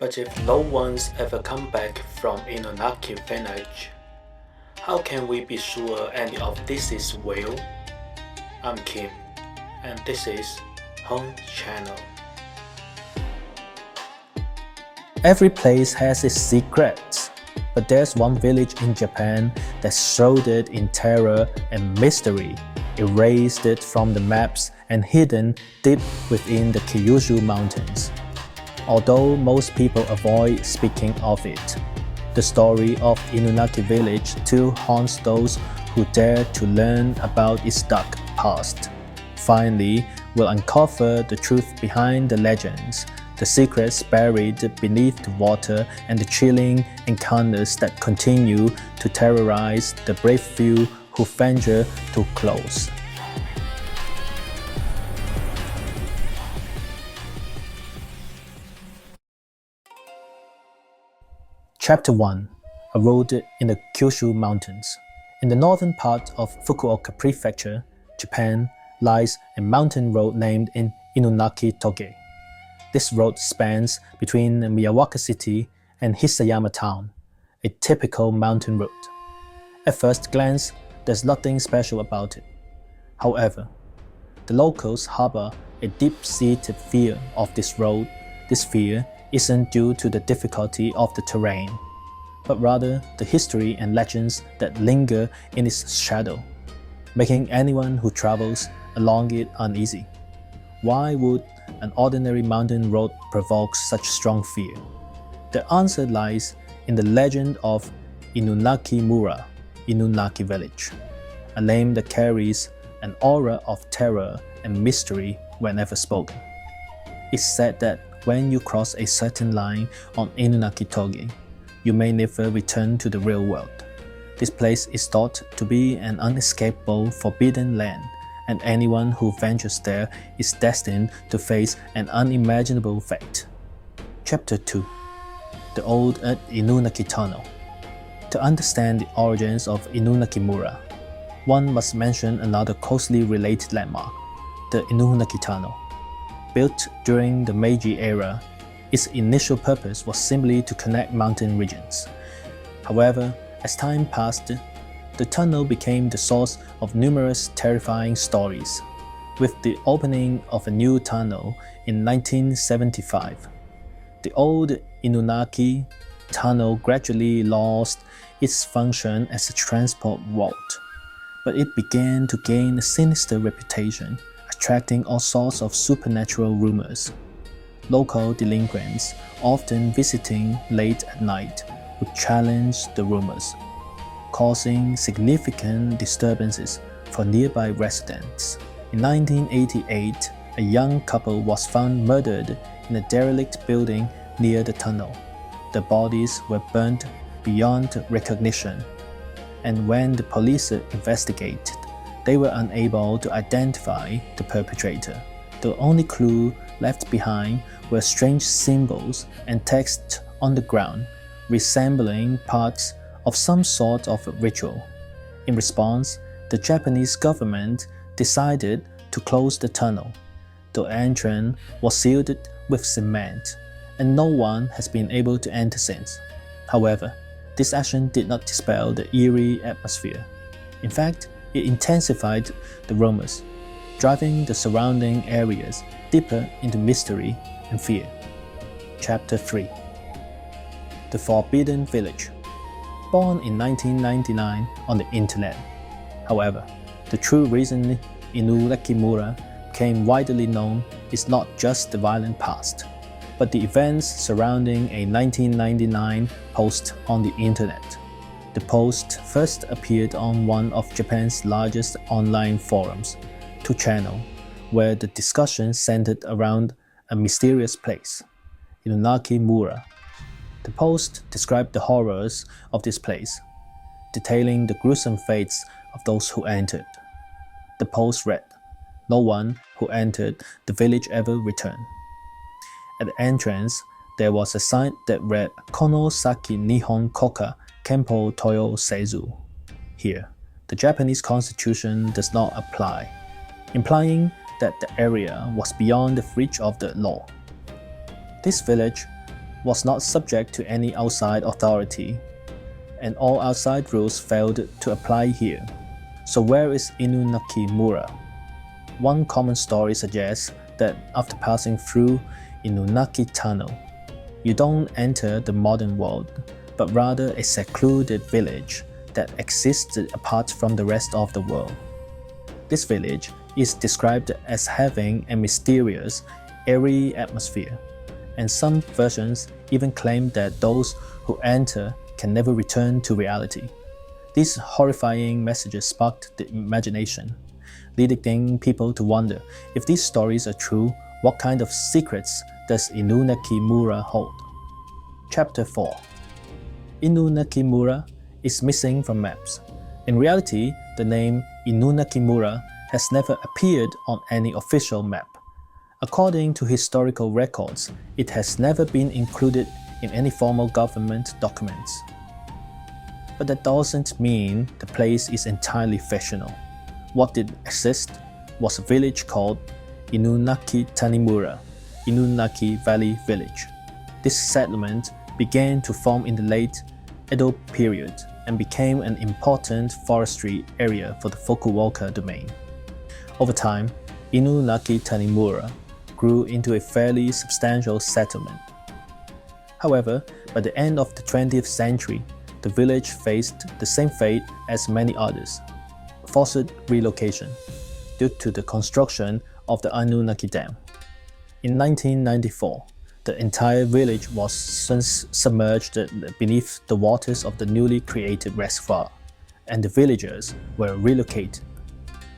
But if no one's ever come back from Inunaki Village, how can we be sure any of this is real? I'm Kim, and this is Home Channel. Every place has its secrets, but there's one village in Japan that's shrouded in terror and mystery, erased from the maps and hidden deep within the Kyushu mountains. Although most people avoid speaking of it, the story of Inunaki Village still haunts those who dare to learn about its dark past. Finally, we'll uncover the truth behind the legends, the secrets buried beneath the water, and the chilling encounters that continue to terrorize the brave few who venture too close. Chapter 1: A Road in the Kyushu Mountains. In the northern part of Fukuoka Prefecture, Japan, lies a mountain road named Inunaki Toge. This road spans between Miyawaki City and Hisayama Town, a typical mountain road. At first glance, there's nothing special about it. However, the locals harbor a deep-seated fear of this road. This fear isn't due to the difficulty of the terrain, but rather the history and legends that linger in its shadow, making anyone who travels along it uneasy. Why would an ordinary mountain road provoke such strong fear? The answer lies in the legend of Inunaki Mura, Inunaki Village, a name that carries an aura of terror and mystery whenever spoken. It's said that when you cross a certain line on Inunaki Toge, you may never return to the real world. This place is thought to be an unescapable forbidden land, and anyone who ventures there is destined to face an unimaginable fate. Chapter 2: The Old Inunaki Tunnel. To understand the origins of Inunaki Mura, one must mention another closely related landmark, the Inunaki Tunnel. Built during the Meiji era, its initial purpose was simply to connect mountain regions. However, as time passed, the tunnel became the source of numerous terrifying stories. With the opening of a new tunnel in 1975, the old Inunaki Tunnel gradually lost its function as a transport route, but it began to gain a sinister reputation, attracting all sorts of supernatural rumors. Local delinquents, often visiting late at night, would challenge the rumors, causing significant disturbances for nearby residents. In 1988, a young couple was found murdered in a derelict building near the tunnel. The bodies were burnt beyond recognition, and when the police investigated, they were unable to identify the perpetrator. The only clue left behind were strange symbols and text on the ground, resembling parts of some sort of ritual. In response, the Japanese government decided to close the tunnel. The entrance was sealed with cement, and no one has been able to enter since. However, this action did not dispel the eerie atmosphere. In fact, it intensified the rumors, driving the surrounding areas deeper into mystery and fear. Chapter 3: The Forbidden Village. Born in 1999 on the internet. However, the true reason Inunaki Mura became widely known is not just the violent past, but the events surrounding a 1999 post on the internet. The post first appeared on one of Japan's largest online forums, 2channel, where the discussion centered around a mysterious place, Inunaki Mura. The post described the horrors of this place, detailing the gruesome fates of those who entered. The post read, "No one who entered the village ever returned." At the entrance, there was a sign that read Kono Saki Nihon Koka Kempo Toyo Seizu. Here, the Japanese constitution does not apply, implying that the area was beyond the reach of the law. This village was not subject to any outside authority, and all outside rules failed to apply here. So where is Inunaki Mura? One common story suggests that after passing through Inunaki Tunnel, you don't enter the modern world, but rather a secluded village that existed apart from the rest of the world. This village is described as having a mysterious, eerie atmosphere, and some versions even claim that those who enter can never return to reality. These horrifying messages sparked the imagination, leading people to wonder if these stories are true, what kind of secrets does Inunaki Mura hold? Chapter 4. Inunaki Mura is missing from maps. In reality, the name Inunaki Mura has never appeared on any official map. According to historical records, it has never been included in any formal government documents. But that doesn't mean the place is entirely fictional. What did exist was a village called Inunaki Tanimura, Inunaki Valley Village. This settlement began to form in the late Edo period and became an important forestry area for the Fukuoka domain. Over time, Inunaki Tanimura grew into a fairly substantial settlement. However, by the end of the 20th century, the village faced the same fate as many others: forced relocation due to the construction of the Inunaki Dam. In 1994, the entire village was submerged beneath the waters of the newly created reservoir, and the villagers were relocated.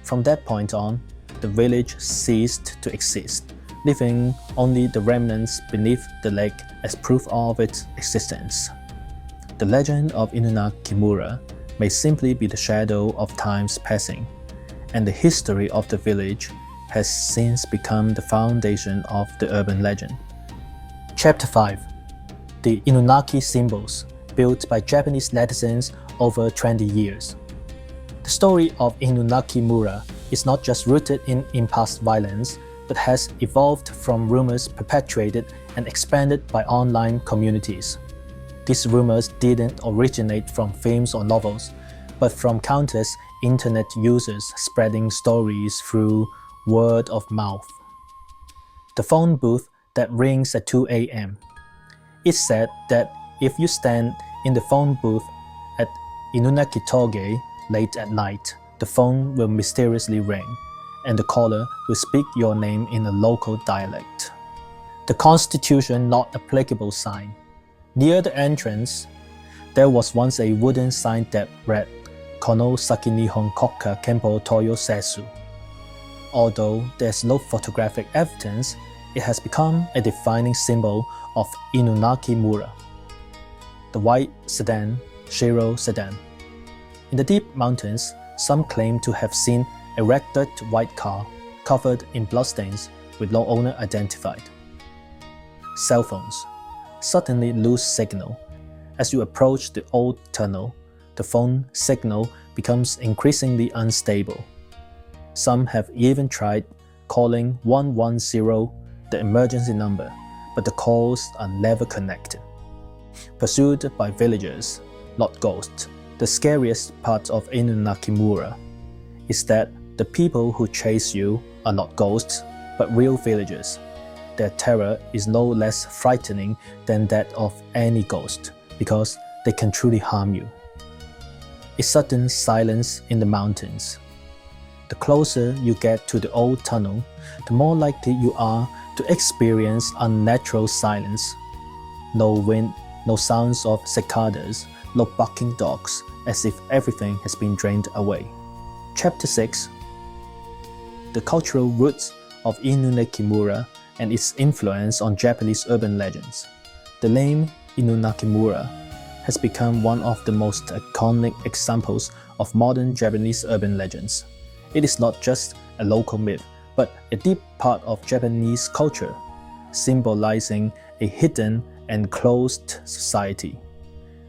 From that point on, the village ceased to exist, leaving only the remnants beneath the lake as proof of its existence. The legend of Inunaki Mura may simply be the shadow of time's passing, and the history of the village has since become the foundation of the urban legend. Chapter 5. The Inunaki Symbols, built by Japanese netizens over 20 years. The story of Inunaki Mura is not just rooted in past violence, but has evolved from rumors perpetuated and expanded by online communities. These rumors didn't originate from films or novels, but from countless internet users spreading stories through word of mouth. The phone booth that rings at 2 a.m. It's said that if you stand in the phone booth at Inunaki Toge late at night, the phone will mysteriously ring, and the caller will speak your name in a local dialect. The Constitution Not Applicable sign. Near the entrance, there was once a wooden sign that read, Kono Saki Nihon Kokka Kempo Toyo Sesu. Although there's no photographic evidence, it has become a defining symbol of Inunaki Mura. The white sedan, Shiro sedan. In the deep mountains, some claim to have seen a wrecked white car covered in bloodstains with no owner identified. Cell phones suddenly lose signal. As you approach the old tunnel, the phone signal becomes increasingly unstable. Some have even tried calling 110, the emergency number, but the calls are never connected. Pursued by villagers, not ghosts, the scariest part of Inunaki Mura is that the people who chase you are not ghosts, but real villagers. Their terror is no less frightening than that of any ghost, because they can truly harm you. A sudden silence in the mountains. The closer you get to the old tunnel, the more likely you are to experience unnatural silence. No wind, no sounds of cicadas, no barking dogs, as if everything has been drained away. Chapter 6. The cultural roots of Inunaki Mura and its influence on Japanese urban legends. The name Inunaki Mura has become one of the most iconic examples of modern Japanese urban legends. It is not just a local myth, but a deep part of Japanese culture, symbolizing a hidden and closed society.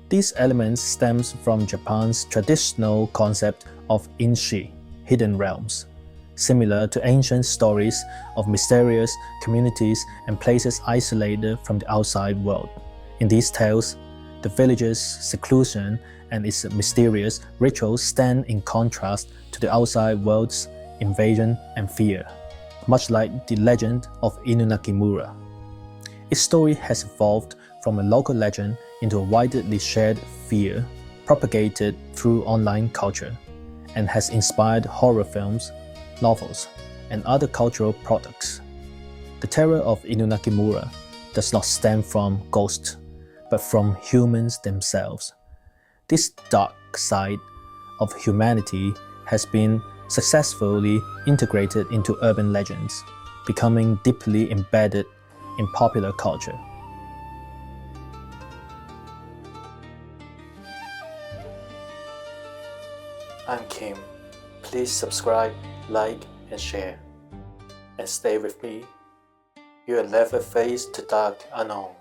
These elements stem from Japan's traditional concept of inshi, hidden realms, similar to ancient stories of mysterious communities and places isolated from the outside world. In these tales, the village's seclusion and its mysterious rituals stand in contrast to the outside world's invasion and fear, much like the legend of Inunaki Mura. Its story has evolved from a local legend into a widely shared fear propagated through online culture, and has inspired horror films, novels, and other cultural products. The terror of Inunaki Mura does not stem from ghosts, but from humans themselves. This dark side of humanity has been successfully integrated into urban legends, becoming deeply embedded in popular culture. I'm Kim. Please subscribe, like, and share. And stay with me. You will never face the dark unknown.